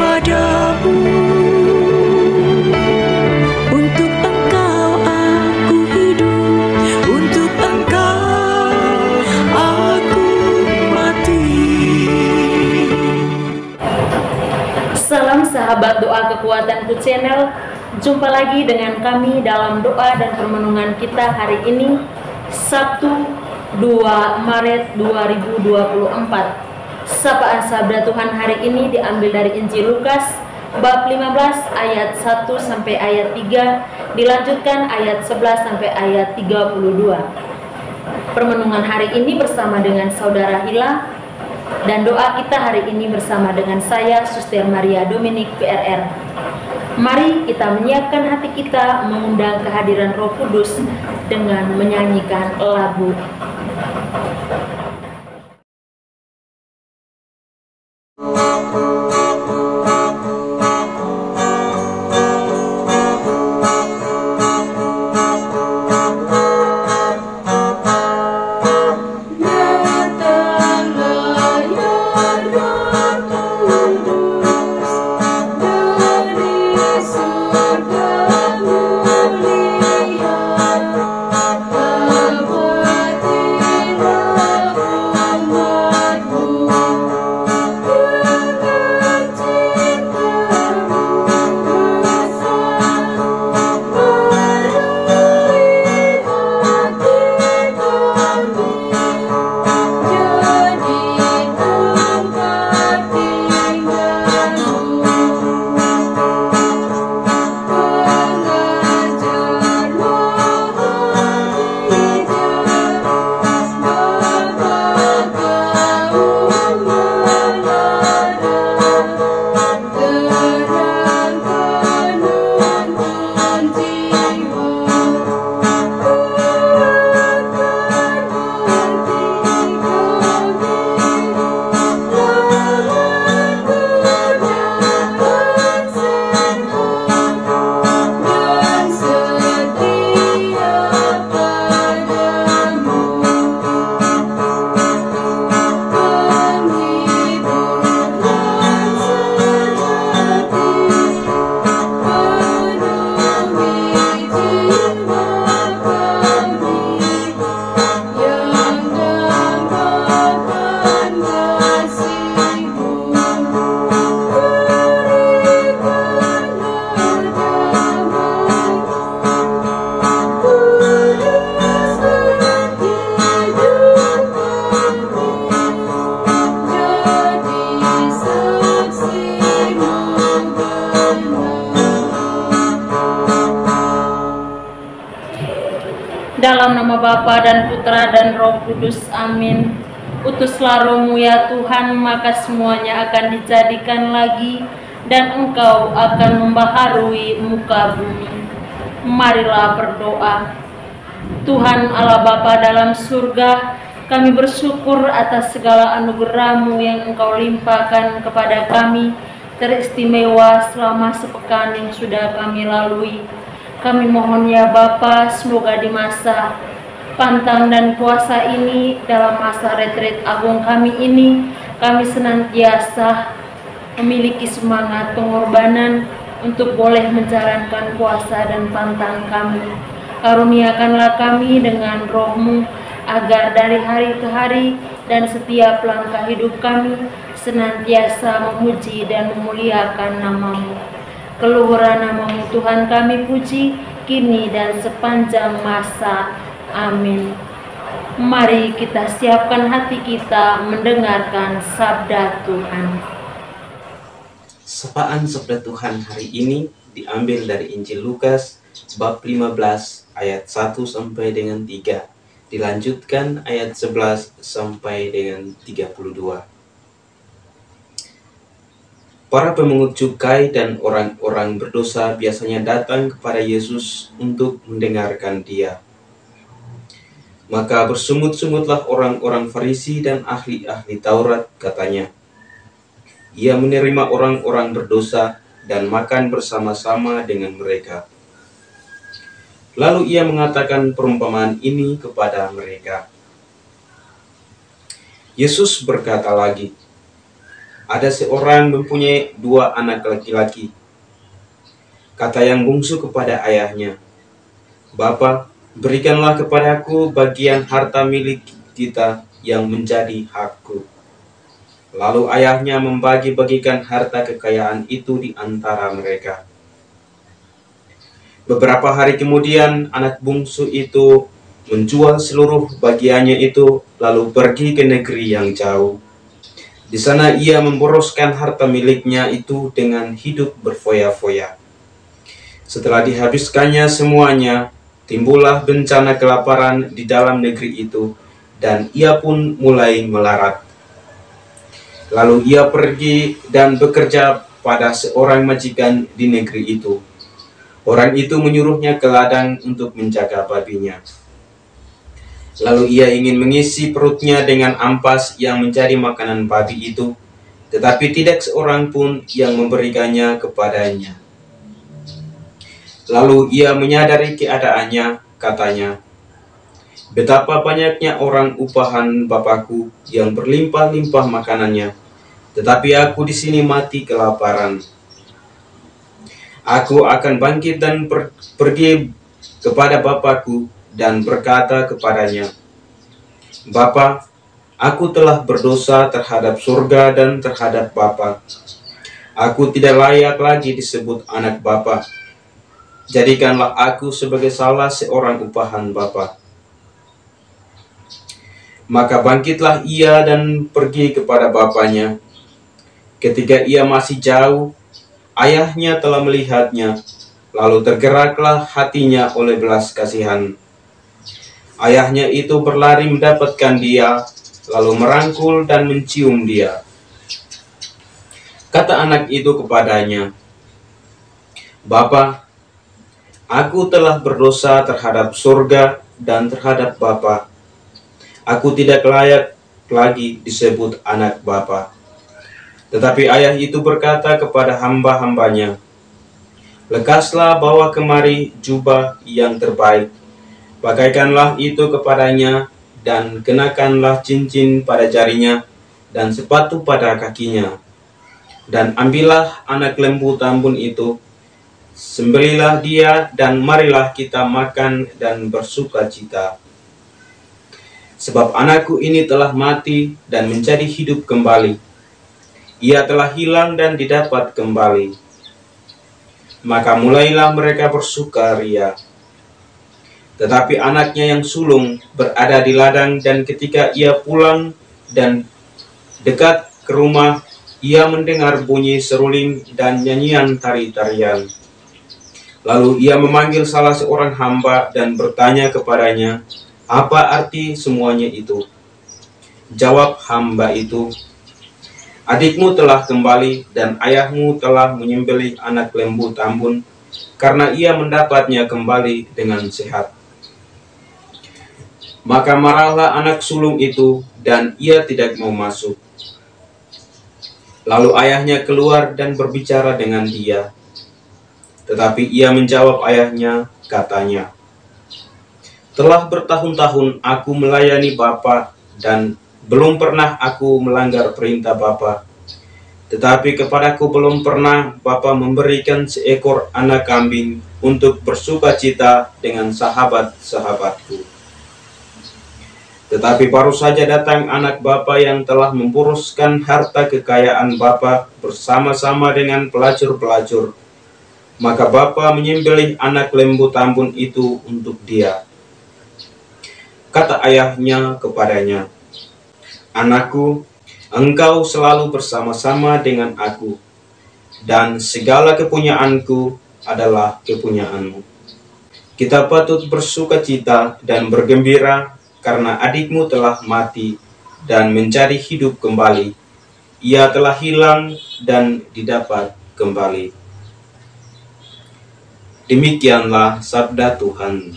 kepadamu. Untuk Engkau aku hidup, untuk Engkau aku mati. Salam sahabat doa kekuatanku channel. Jumpa lagi dengan kami dalam doa dan permenungan kita hari ini, Sabtu 2 Maret 2024. Sapaan sabda Tuhan hari ini diambil dari Injil Lukas bab 15 ayat 1 sampai ayat 3, dilanjutkan ayat 11 sampai ayat 32. Permenungan hari ini bersama dengan Saudara Hila, dan doa kita hari ini bersama dengan saya, Suster Maria Dominik PRR. Mari kita menyiapkan hati kita mengundang kehadiran Roh Kudus dengan menyanyikan lagu. Dalam nama Bapa dan Putra dan Roh Kudus, amin. Utuslah Roh-Mu ya Tuhan, maka semuanya akan dijadikan lagi, dan Engkau akan membaharui muka bumi. Marilah berdoa. Tuhan Allah Bapa dalam surga, kami bersyukur atas segala anugerah-Mu yang Engkau limpahkan kepada kami, teristimewa selama sepekan yang sudah kami lalui. Kami mohon ya Bapa, semoga di masa pantang dan puasa ini, dalam masa retret agung kami ini, kami senantiasa memiliki semangat pengorbanan untuk boleh menjalankan puasa dan pantang kami. Karuniakanlah kami dengan Roh-Mu, agar dari hari ke hari dan setiap langkah hidup kami senantiasa memuji dan memuliakan nama-Mu. Keluhuran nama-Mu Tuhan kami puji, kini dan sepanjang masa. Amin. Mari kita siapkan hati kita mendengarkan sabda Tuhan. Sapaan sabda Tuhan hari ini diambil dari Injil Lukas bab 15 ayat 1 sampai dengan 3, dilanjutkan ayat 11 sampai dengan 32. Para pemungut cukai dan orang-orang berdosa biasanya datang kepada Yesus untuk mendengarkan Dia. Maka bersungut-sungutlah orang-orang Farisi dan ahli-ahli Taurat, katanya. Ia menerima orang-orang berdosa dan makan bersama-sama dengan mereka. Lalu ia mengatakan perumpamaan ini kepada mereka. Yesus berkata lagi, Ada seorang mempunyai 2 anak laki-laki. Kata yang bungsu kepada ayahnya, "Bapa, berikanlah kepadaku bagian harta milik kita yang menjadi hakku." Lalu ayahnya membagi-bagikan harta kekayaan itu di antara mereka. Beberapa hari kemudian, anak bungsu itu menjual seluruh bagiannya itu, lalu pergi ke negeri yang jauh. Di sana ia memboroskan harta miliknya itu dengan hidup berfoya-foya. Setelah dihabiskannya semuanya, timbullah bencana kelaparan di dalam negeri itu, dan ia pun mulai melarat. Lalu ia pergi dan bekerja pada seorang majikan di negeri itu. Orang itu menyuruhnya ke ladang untuk menjaga babinya. Lalu ia ingin mengisi perutnya dengan ampas yang menjadi makanan babi itu, tetapi tidak seorang pun yang memberikannya kepadanya. Lalu ia menyadari keadaannya, katanya, "Betapa banyaknya orang upahan Bapakku yang berlimpah-limpah makanannya, tetapi aku di sini mati kelaparan. Aku akan bangkit dan pergi kepada Bapakku dan berkata kepadanya, Bapa, aku telah berdosa terhadap surga dan terhadap Bapa. Aku tidak layak lagi disebut anak Bapa. Jadikanlah aku sebagai salah seorang upahan Bapa." Maka bangkitlah ia dan pergi kepada bapaknya. Ketika ia masih jauh, ayahnya telah melihatnya, lalu tergeraklah hatinya oleh belas kasihan. Ayahnya itu berlari mendapatkan dia, lalu merangkul dan mencium dia. Kata anak itu kepadanya, "Bapa, aku telah berdosa terhadap surga dan terhadap Bapa. Aku tidak layak lagi disebut anak Bapa." Tetapi ayah itu berkata kepada hamba-hambanya, "Lekaslah bawa kemari jubah yang terbaik, pakaikanlah itu kepadanya, dan kenakanlah cincin pada jarinya, dan sepatu pada kakinya. Dan ambillah anak lembu tambun itu, sembelilah dia, dan marilah kita makan dan bersuka cita. Sebab anakku ini telah mati dan menjadi hidup kembali. Ia telah hilang dan didapat kembali." Maka mulailah mereka bersukaria. Tetapi anaknya yang sulung berada di ladang, dan ketika ia pulang dan dekat ke rumah, ia mendengar bunyi seruling dan nyanyian tari-tarian. Lalu ia memanggil salah seorang hamba dan bertanya kepadanya, "Apa arti semuanya itu?" Jawab hamba itu, "Adikmu telah kembali dan ayahmu telah menyembelih anak lembu tambun, karena ia mendapatnya kembali dengan sehat." Maka marahlah anak sulung itu, dan ia tidak mau masuk. Lalu ayahnya keluar dan berbicara dengan dia. Tetapi ia menjawab ayahnya, katanya, "Telah bertahun-tahun aku melayani Bapa, dan belum pernah aku melanggar perintah Bapa. Tetapi kepadaku belum pernah Bapa memberikan seekor anak kambing untuk bersuka cita dengan sahabat-sahabatku. Tetapi baru saja datang anak Bapa yang telah memboroskan harta kekayaan Bapa bersama-sama dengan pelacur-pelacur. Maka Bapa menyembelih anak lembu tambun itu untuk dia." Kata ayahnya kepadanya, "Anakku, engkau selalu bersama-sama dengan aku, dan segala kepunyaanku adalah kepunyaanmu. Kita patut bersuka cita dan bergembira, karena adikmu telah mati dan menjadi hidup kembali. Ia telah hilang dan didapat kembali." Demikianlah sabda Tuhan.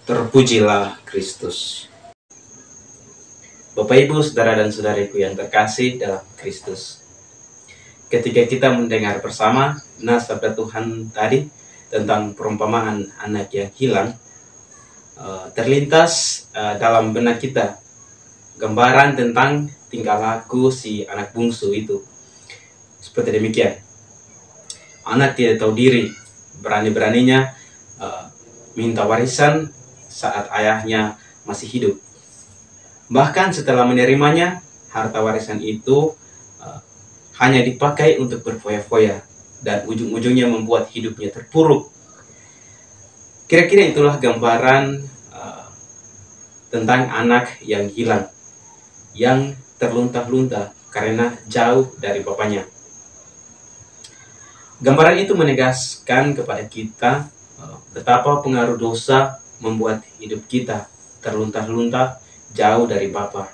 Terpujilah Kristus. Bapak, Ibu, Saudara dan Saudariku yang terkasih dalam Kristus, ketika kita mendengar bersama sabda Tuhan tadi tentang perumpamaan anak yang hilang, terlintas dalam benak kita gambaran tentang tingkah laku si anak bungsu itu. Seperti demikian. Anak tidak tahu diri, berani-beraninya minta warisan saat ayahnya masih hidup. Bahkan setelah menerimanya, harta warisan itu hanya dipakai untuk berfoya-foya dan ujung-ujungnya membuat hidupnya terpuruk. Kira-kira itulah gambaran tentang anak yang hilang, yang terlunta-lunta karena jauh dari bapaknya. Gambaran itu menegaskan kepada kita betapa pengaruh dosa membuat hidup kita terlunta-lunta jauh dari Bapa.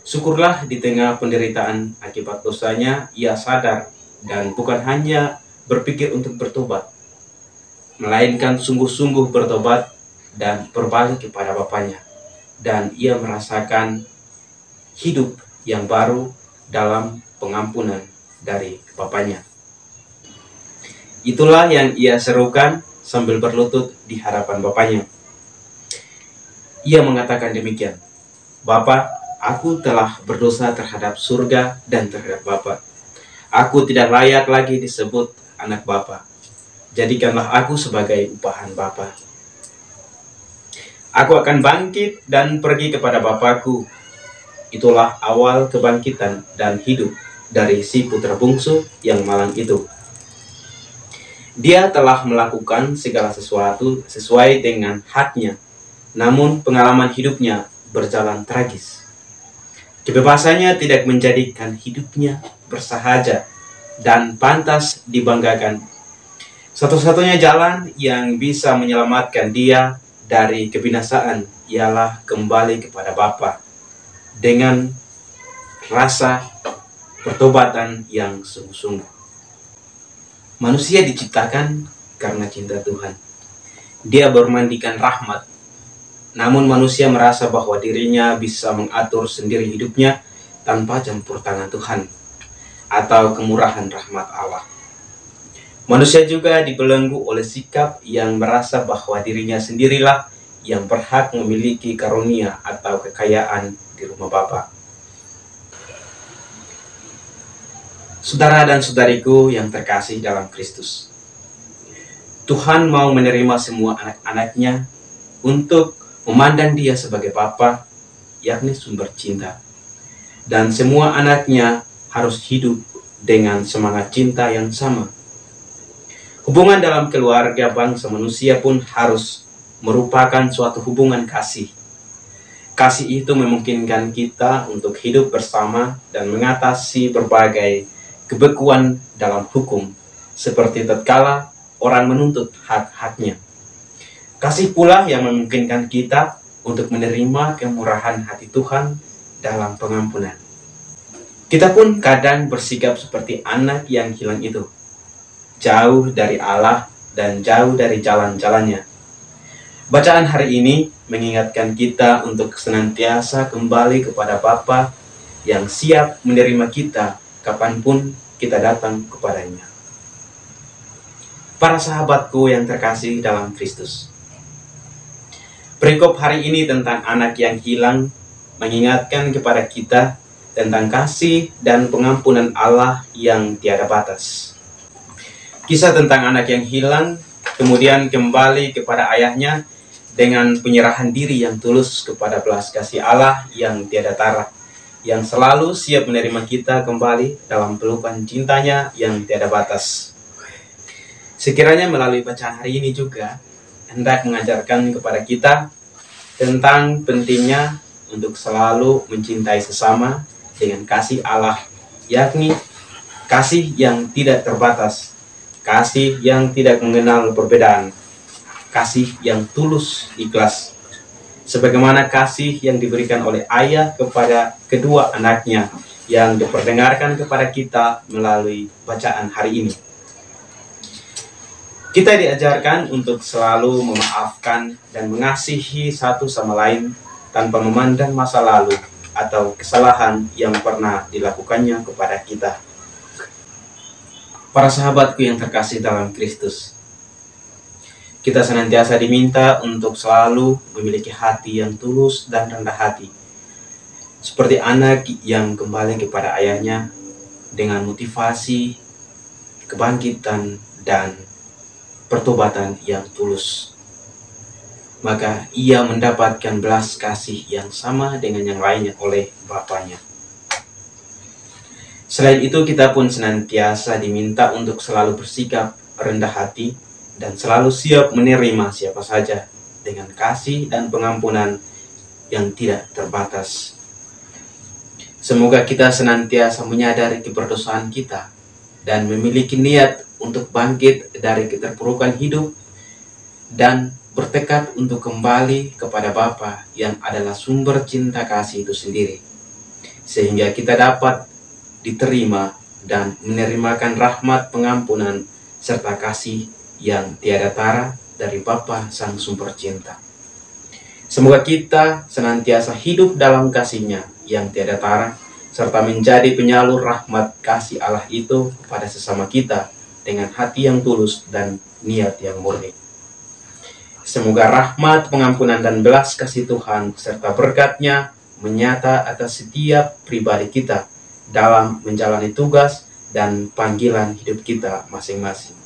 Syukurlah di tengah penderitaan akibat dosanya, ia sadar dan bukan hanya berpikir untuk bertobat, melainkan sungguh-sungguh bertobat dan berbalik kepada Bapaknya. Dan ia merasakan hidup yang baru dalam pengampunan dari Bapaknya. Itulah yang ia serukan sambil berlutut di hadapan Bapaknya. Ia mengatakan demikian, "Bapa, aku telah berdosa terhadap surga dan terhadap Bapa. Aku tidak layak lagi disebut anak Bapa. Jadikanlah aku sebagai upahan Bapa. Aku akan bangkit dan pergi kepada Bapakku." Itulah awal kebangkitan dan hidup dari si putra bungsu yang malang itu. Dia telah melakukan segala sesuatu sesuai dengan haknya, namun pengalaman hidupnya berjalan tragis. Kebebasannya tidak menjadikan hidupnya bersahaja dan pantas dibanggakan. Satu-satunya jalan yang bisa menyelamatkan dia dari kebinasaan ialah kembali kepada Bapa dengan rasa pertobatan yang sungguh-sungguh. Manusia diciptakan karena cinta Tuhan. Dia bermandikan rahmat. Namun manusia merasa bahwa dirinya bisa mengatur sendiri hidupnya tanpa campur tangan Tuhan atau kemurahan rahmat Allah. Manusia juga dibelenggu oleh sikap yang merasa bahwa dirinya sendirilah yang berhak memiliki karunia atau kekayaan di rumah Bapa. Saudara dan saudariku yang terkasih dalam Kristus, Tuhan mau menerima semua anak-anaknya untuk memandang dia sebagai Bapa, yakni sumber cinta. Dan semua anaknya harus hidup dengan semangat cinta yang sama. Hubungan dalam keluarga bangsa manusia pun harus merupakan suatu hubungan kasih. Kasih itu memungkinkan kita untuk hidup bersama dan mengatasi berbagai kebekuan dalam hukum, seperti tatkala orang menuntut hak-haknya. Kasih pula yang memungkinkan kita untuk menerima kemurahan hati Tuhan dalam pengampunan. Kita pun kadang bersikap seperti anak yang hilang itu, jauh dari Allah dan jauh dari jalan-jalannya. Bacaan hari ini mengingatkan kita untuk senantiasa kembali kepada Bapa yang siap menerima kita kapanpun kita datang kepadanya. Para sahabatku yang terkasih dalam Kristus, perikop hari ini tentang anak yang hilang mengingatkan kepada kita tentang kasih dan pengampunan Allah yang tiada batas. Kisah tentang anak yang hilang kemudian kembali kepada ayahnya dengan penyerahan diri yang tulus kepada belas kasih Allah yang tiada tara, yang selalu siap menerima kita kembali dalam pelukan cintanya yang tiada batas. Sekiranya melalui bacaan hari ini juga hendak mengajarkan kepada kita tentang pentingnya untuk selalu mencintai sesama dengan kasih Allah, yakni kasih yang tidak terbatas, kasih yang tidak mengenal perbedaan, kasih yang tulus ikhlas, sebagaimana kasih yang diberikan oleh ayah kepada kedua anaknya yang diperdengarkan kepada kita melalui bacaan hari ini. Kita diajarkan untuk selalu memaafkan dan mengasihi satu sama lain tanpa memandang masa lalu atau kesalahan yang pernah dilakukannya kepada kita. Para sahabatku yang terkasih dalam Kristus, kita senantiasa diminta untuk selalu memiliki hati yang tulus dan rendah hati, seperti anak yang kembali kepada ayahnya dengan motivasi, kebangkitan, dan pertobatan yang tulus. Maka ia mendapatkan belas kasih yang sama dengan yang lainnya oleh Bapaknya. Selain itu, kita pun senantiasa diminta untuk selalu bersikap rendah hati dan selalu siap menerima siapa saja dengan kasih dan pengampunan yang tidak terbatas. Semoga kita senantiasa menyadari keberdosaan kita dan memiliki niat untuk bangkit dari keterpurukan hidup dan bertekad untuk kembali kepada Bapa yang adalah sumber cinta kasih itu sendiri, sehingga kita dapat diterima dan menerimakan rahmat pengampunan serta kasih yang tiada tara dari Bapa Sang Sumber Cinta. Semoga kita senantiasa hidup dalam kasih-Nya yang tiada tara, serta menjadi penyalur rahmat kasih Allah itu pada sesama kita dengan hati yang tulus dan niat yang murni. Semoga rahmat, pengampunan, dan belas kasih Tuhan serta berkat-Nya menyata atas setiap pribadi kita dalam menjalani tugas dan panggilan hidup kita masing-masing.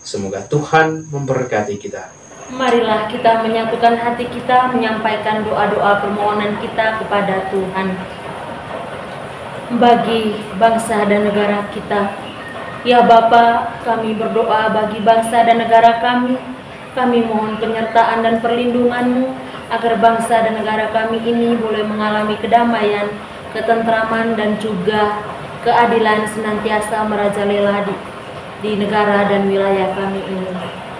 Semoga Tuhan memberkati kita. Marilah kita menyatukan hati kita menyampaikan doa-doa permohonan kita kepada Tuhan. Bagi bangsa dan negara kita, ya Bapa, kami berdoa bagi bangsa dan negara kami. Kami mohon penyertaan dan perlindungan-Mu agar bangsa dan negara kami ini boleh mengalami kedamaian, ketentraman, dan juga keadilan senantiasa merajalela di negara dan wilayah kami ini.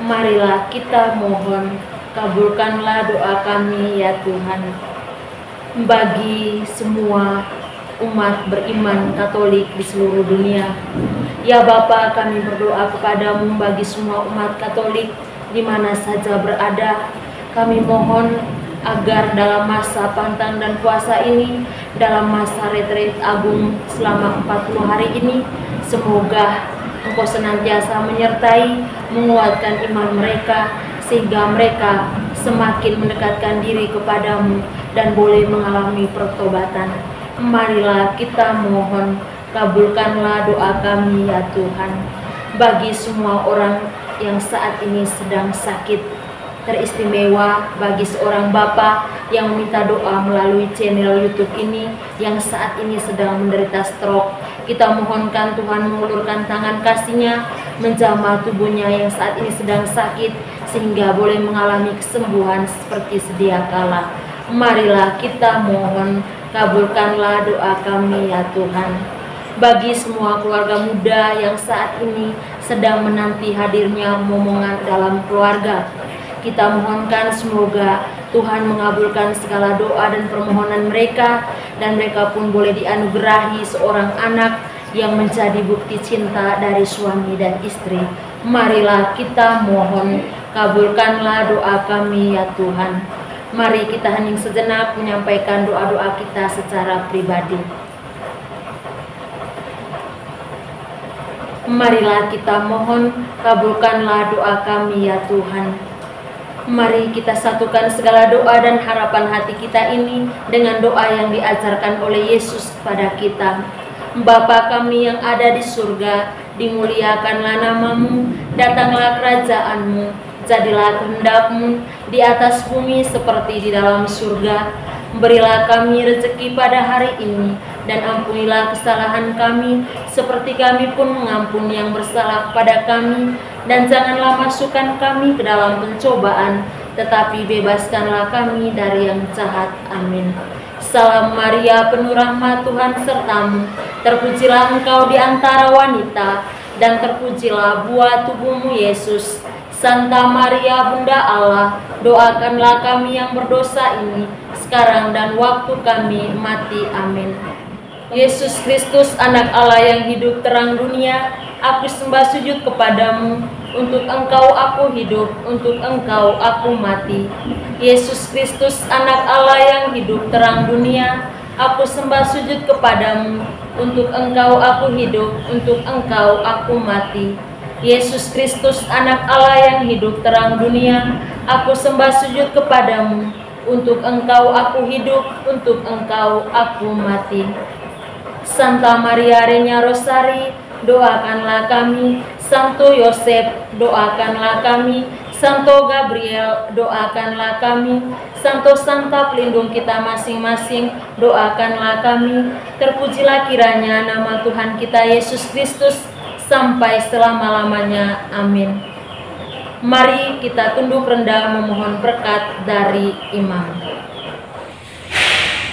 Marilah kita mohon, kabulkanlah doa kami ya Tuhan. Bagi semua umat beriman Katolik di seluruh dunia, ya Bapa, kami berdoa kepadamu bagi semua umat Katolik di mana saja berada. Kami mohon agar dalam masa pantang dan puasa ini, dalam masa retreat agung selama 40 hari ini, semoga Engkau senantiasa menyertai, menguatkan iman mereka, sehingga mereka semakin mendekatkan diri kepadamu dan boleh mengalami pertobatan. Marilah kita mohon, kabulkanlah doa kami ya Tuhan. Bagi semua orang yang saat ini sedang sakit, teristimewa bagi seorang Bapa yang meminta doa melalui channel YouTube ini yang saat ini sedang menderita stroke. Kita mohonkan Tuhan mengulurkan tangan kasih-Nya menjamah tubuhnya yang saat ini sedang sakit sehingga boleh mengalami kesembuhan seperti sedia kala. Marilah kita mohon, kabulkanlah doa kami ya Tuhan. Bagi semua keluarga muda yang saat ini sedang menanti hadirnya momongan dalam keluarga, kita mohonkan semoga Tuhan mengabulkan segala doa dan permohonan mereka, dan mereka pun boleh dianugerahi seorang anak yang menjadi bukti cinta dari suami dan istri. Marilah kita mohon, kabulkanlah doa kami ya Tuhan. Mari kita hening sejenak menyampaikan doa-doa kita secara pribadi. Marilah kita mohon, kabulkanlah doa kami ya Tuhan. Mari kita satukan segala doa dan harapan hati kita ini dengan doa yang diajarkan oleh Yesus kepada kita. Bapa kami yang ada di surga, dimuliakanlah nama-Mu, datanglah kerajaan-Mu, jadilah kehendak-Mu di atas bumi seperti di dalam surga. Berilah kami rezeki pada hari ini, dan ampunilah kesalahan kami, seperti kami pun mengampuni yang bersalah kepada kami. Dan janganlah masukkan kami ke dalam pencobaan, tetapi bebaskanlah kami dari yang jahat. Amin. Salam Maria, penuh rahmat, Tuhan sertamu. Terpujilah engkau di antara wanita, dan terpujilah buah tubuhmu Yesus. Santa Maria, Bunda Allah, doakanlah kami yang berdosa ini, sekarang dan waktu kami mati. Amin. Yesus Kristus, anak Allah yang hidup terang dunia, aku sembah sujud kepadamu. Untuk engkau aku hidup, untuk engkau aku mati. Yesus Kristus, anak Allah yang hidup terang dunia, aku sembah sujud kepadamu. Untuk engkau aku hidup, untuk engkau aku mati. Yesus Kristus, anak Allah yang hidup terang dunia, aku sembah sujud kepadamu. Untuk Engkau aku hidup, untuk Engkau aku mati. Santa Maria Regna Rosari, doakanlah kami. Santo Yosef, doakanlah kami. Santo Gabriel, doakanlah kami. Santo Santa pelindung kita masing-masing, doakanlah kami. Terpujilah kiranya nama Tuhan kita Yesus Kristus sampai selama-lamanya. Amin. Mari kita tunduk rendah memohon berkat dari imam.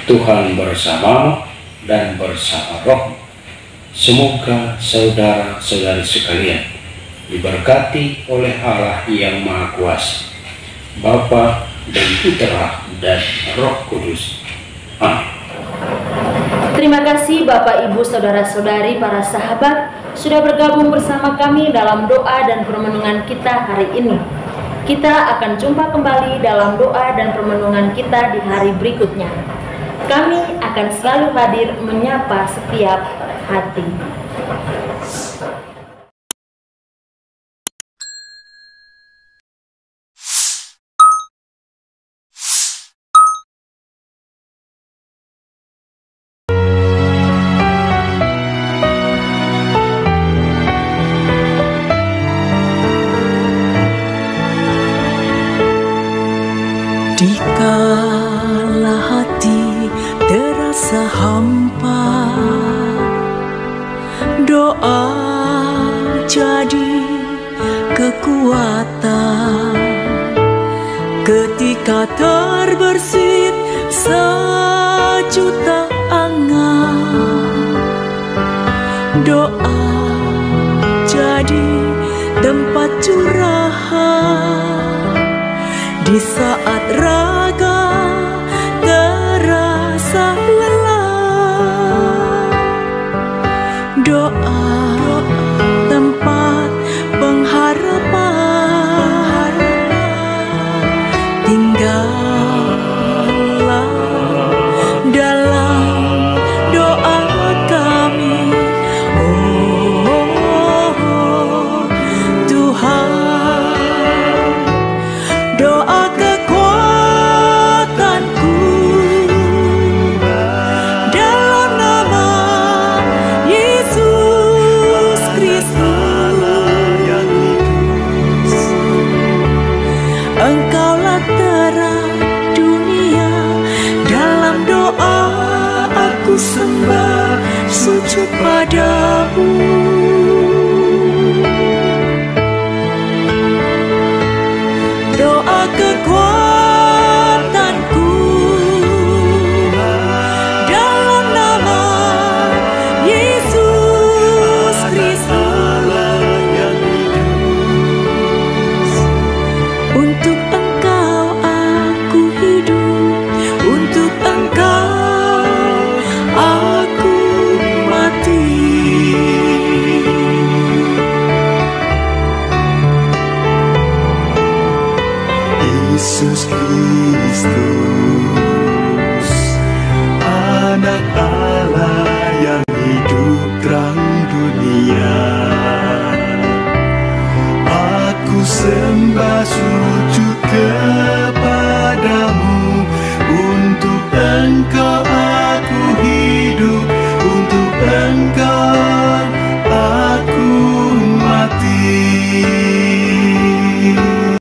Tuhan bersamamu dan bersama rohmu. Semoga saudara-saudari sekalian diberkati oleh Allah yang Maha Kuasa, Bapa dan Putra dan Roh Kudus. Amin. Terima kasih Bapak, Ibu, Saudara-saudari, para sahabat sudah bergabung bersama kami dalam doa dan permenungan kita hari ini. Kita akan jumpa kembali dalam doa dan permenungan kita di hari berikutnya. Kami akan selalu hadir menyapa setiap hati. Dikala hati terasa hampa, doa jadi kekuatan. Ketika terbersit sejuta angan, doa jadi tempat curahan. Di saat raga terasa lelah, doa tempat pengharapan. Tinggallah dalam doa kami, oh Tuhan. Doa kekuatanku dalam nama Yesus Kristus. Engkaulah terang dunia, dalam doa aku sembah sujud padamu. Doa kekuatanku dalam nama Yesus Kristus. Untuk Engkau aku hidup, untuk Engkau aku mati. Yesus Kristus, Anak Allah yang hidup terang dunia, aku sembah sujud